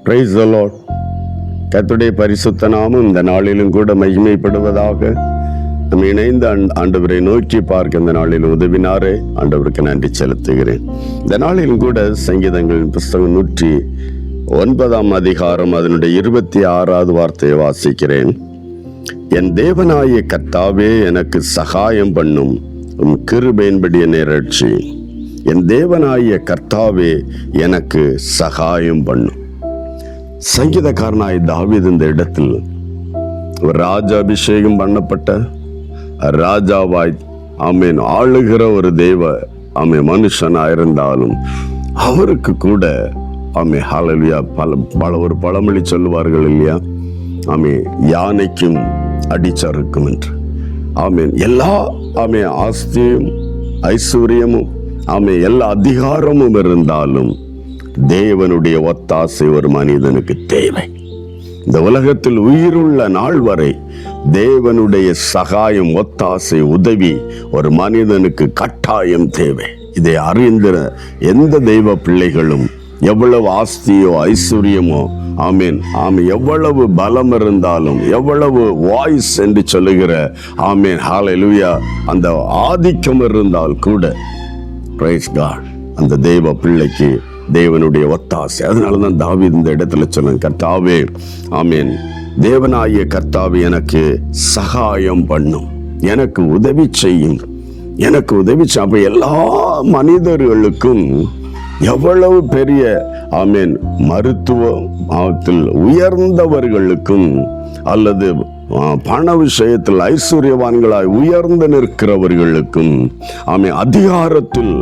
Praise the Lord. கர்த்தருடைய பரிசுத்த நாமம் இந்த நாளிலும் கூட மகிமைப்படுவதாக. நம்ம இணைந்த ஆண்டவரை நோக்கி பார்க்க இந்த நாளில் உதவினாரே ஆண்டவருக்கு நன்றி செலுத்துகிறேன். இந்த நாளிலும் கூட சங்கீதங்களின் புஸ்தகம் 109 அதிகாரம் அதனுடைய 26வது வார்த்தையை வாசிக்கிறேன். என் தேவனாகிய கர்த்தாவே எனக்கு சகாயம் பண்ணும், உம் கிருபையின்படி என்னை ரட்சி. என் தேவனாகிய கர்த்தாவே எனக்கு சகாயம் பண்ணும். சங்கீதக்காரனாய் தாவீது இந்த இடத்தில் ராஜாபிஷேகம் பண்ணப்பட்ட ராஜாவாய் ஆளுகிற ஒரு தேவ மனுஷனாயிருந்தாலும் அவருக்கு கூட ஹல்லேலூயா ஒரு பழமொழி சொல்லுவார்கள் இல்லையா, யானைக்கும் அடிச்சறுக்கும் என்று. எல்லா ஆஸ்தியும் ஐஸ்வர்யமும் எல்லா அதிகாரமும் இருந்தாலும் தேவனுடைய ஒத்தாசை ஒரு மனிதனுக்கு தேவை. இந்த உலகத்தில் உயிருள்ள நாள் வரை தேவனுடைய சகாயம், ஒத்தாசை, உதவி ஒரு மனிதனுக்கு கட்டாயம் தேவை. இதை அறிந்த எந்த தெய்வ பிள்ளைகளும் எவ்வளவு ஆஸ்தியோ ஐஸ்வர்யமோ எவ்வளவு பலம் இருந்தாலும், எவ்வளவு வாய்ஸ் என்று சொல்லுகிற ஹல்லேலூயா அந்த ஆதிக்கம் இருந்தால் கூட பிரைஸ் காட் அந்த தெய்வ பிள்ளைக்கு தேவனுடைய ஒத்தாசை. அதனாலதான் தாவீது இந்த இடத்துல சொன்ன, கர்த்தாவே தேவனாகிய கர்த்தாவே எனக்கு சகாயம் பண்ணும், எனக்கு உதவி செய்யும், எனக்கு உதவி அப்ப எல்லா மனிதர்களுக்கும் எவ்வளவு பெரிய மருத்துவத்தில் உயர்ந்தவர்களுக்கும் அல்லது பண விஷயத்தில் ஐஸ்வர்யவான்களாய் உயர்ந்து நிற்கிறவர்களுக்கும் அதிகாரத்தில்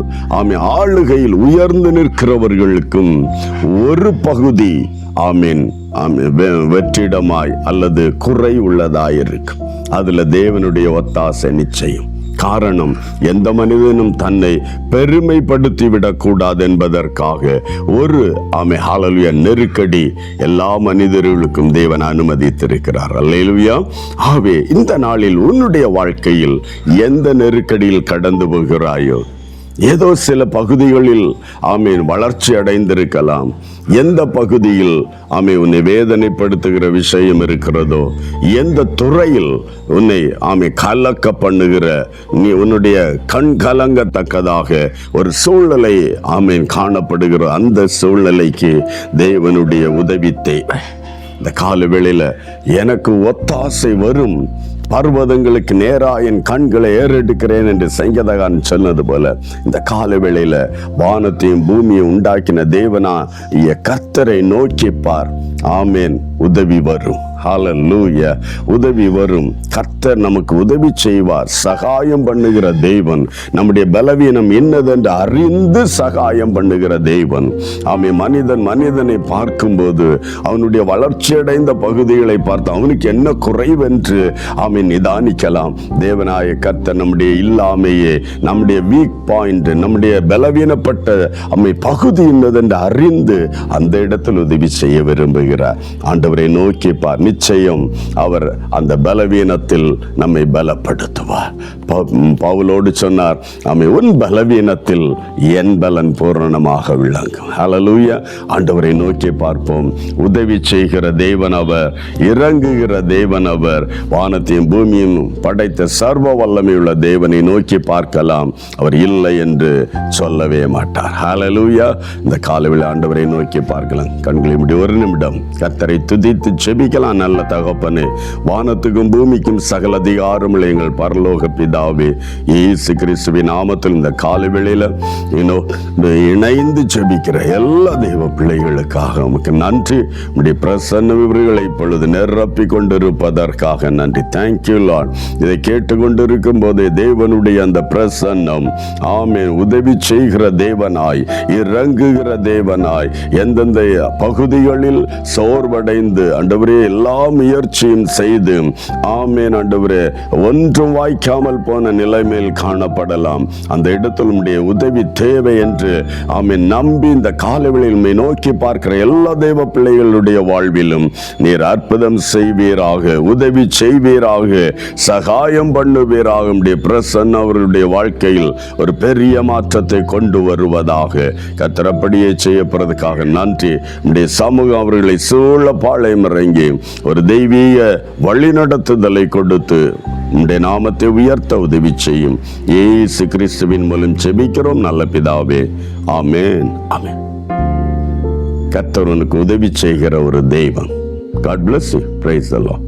ஆளுகையில் உயர்ந்து நிற்கிறவர்களுக்கும் ஒரு பகுதி வெற்றிடமாய் அல்லது குறை உள்ளதாயிருக்கும். அதுல தேவனுடைய ஒத்தாசை நிச்சயம். காரணம், எந்த மனிதனும் தன்னை பெருமைப்படுத்தி விடக்கூடாது என்பதற்காக ஒரு ஹல்லேலூயா நெருக்கடி எல்லா மனிதர்களுக்கும் தேவன் அனுமதித்திருக்கிறார். அல்லேலூயா. ஆகவே இந்த நாளில் உன்னுடைய வாழ்க்கையில் எந்த நெருக்கடியில் கடந்து போகிறாயோ, ஏதோ சில பகுதிகளில் வளர்ச்சி அடைந்திருக்கலாம். எந்த பகுதியில் உன்னை வேதனைப்படுத்துகிற விஷயம் இருக்கிறதோ, எந்த துறையில் உன்னை கலக்க பண்ணுகிற உன்னுடைய கண் கலங்கத்தக்கதாக ஒரு சூழ்நிலை காணப்படுகிற அந்த சூழ்நிலைக்கு தேவனுடைய உதவி தேவை. இந்த கால வேளையில எனக்கு ஒத்தாசை வரும், பர்வதங்களுக்கு நேரா என் கண்களை ஏறெடுக்கிறேன் என்று சங்கீதக்காரன் சொன்னது போல இந்த கால வேளையில வானத்தையும் பூமியை உண்டாக்கின தேவனா கர்த்தரை நோக்கி பார். உதவி வரும். ஹல்லேலூயா. உதவி வரும். கர்த்தர் நமக்கு உதவி செய்வார். சகாயம் பண்ணுகிற தேவன், நம்முடைய பலவீனம் என்னதென்று அறிந்து சகாயம் பண்ணுகிற தேவன். மனிதனை பார்க்கும்போது அவனுடைய வளர்ச்சி அடைந்த பகுதிகளை பார்த்து அவனுக்கு என்ன குறைவென்று நிதானிக்கலாம். தேவனாய கர்த்தர் நம்முடைய இல்லாமையே, நம்முடைய வீக் பாயிண்ட், நம்முடைய பலவீனப்பட்ட பகுதி என்னதென்று அறிந்து அந்த இடத்தில் உதவி செய்ய விரும்புகிறார். ஆண்டவரை நோக்கி பார். நிச்சயம் அவர் அந்த பலவீனத்தில் நம்மை பலப்படுத்துவார். பவுலோடு சொன்னார், உன் பலவீனத்தில் என் பலன் பூரணமாக விளங்கும். ஹல்லேலூயா. ஆண்டவரை நோக்கி பார்ப்போம். உதவி செய்கிற தேவன் அவர், இறங்குகிற தேவன் அவர். வானத்தையும் பூமியும் படைத்த சர்வ வல்லமையுள்ள தேவனை நோக்கி பார்க்கலாம். அவர் இல்லை என்று சொல்லவே மாட்டார். ஹல்லேலூயா. இந்த காலையில் ஆண்டவரை நோக்கி பார்க்கலாம். கண்களை மூடி ஒரு நிமிடம் கர்த்தரை துதித்து ஜெபிக்கலாம். நல்ல தகப்பனே, வானத்துக்கும் பூமிக்கும் சகல அதிகாரமுள்ள எங்கள் பரலோக பிதாவே, இயேசு கிறிஸ்துவின் நாமத்தில் இந்த காலை வேளையில இணைந்து ஜெபிக்கிற எல்லா தெய்வ பிள்ளைகளுக்காக உமக்கு நன்றி. உம்முடைய பிரசன்ன விவரங்களை இப்பொழுது நிரப்பி கொண்டிருப்பதற்காக நன்றி. Thank you Lord. இதை கேட்டுக்கொண்டிருக்கும் போதே தேவனுடைய அந்த பிரசன்னம் உதவி செய்கிற தேவனாய், இறங்குகிற தேவனாய், எந்தெந்த பகுதிகளில் சோர்வடைந்து ஆண்டவரே எல்லா முயற்சியும் செய்து ஆண்டவரே ஒன்றும் வாய்க்காமல் போன நிலைமையில் காணப்படலாம். அந்த இடத்தில் உம்முடைய உதவி தேவை என்று நம்பி இந்த காலவெளியில் நோக்கி பார்க்கிற எல்லா தெய்வ பிள்ளைகளுடைய வாழ்விலும் நீர் அற்புதம் செய்வீராக, உதவி செய்வீராக, சகாயம் பண்ணுவீராக. உம்முடைய பிரசன்னம் அவர்களுடைய வாழ்க்கையில் ஒரு பெரிய மாற்றத்தை கொண்டு வருவதாக. கர்த்தர் அப்படியே செய்யப்படுறதுக்காக நன்றி. உம்முடைய சமூகம் அவர்களை சூழ பாளையம் இறங்கி ஒரு தெய்வீக வழிநடத்துதலை கொடுத்து உம்முடைய நாமத்தை உயர்த்த உதவி செய்யும். இயேசு கிறிஸ்துவின் மூலம் செபிக்கிறோம் நல்ல பிதாவே. ஆமென், ஆமென். கர்த்தர் உனக்கு உதவி செய்கிற ஒரு தெய்வம். God bless you. Praise the Lord.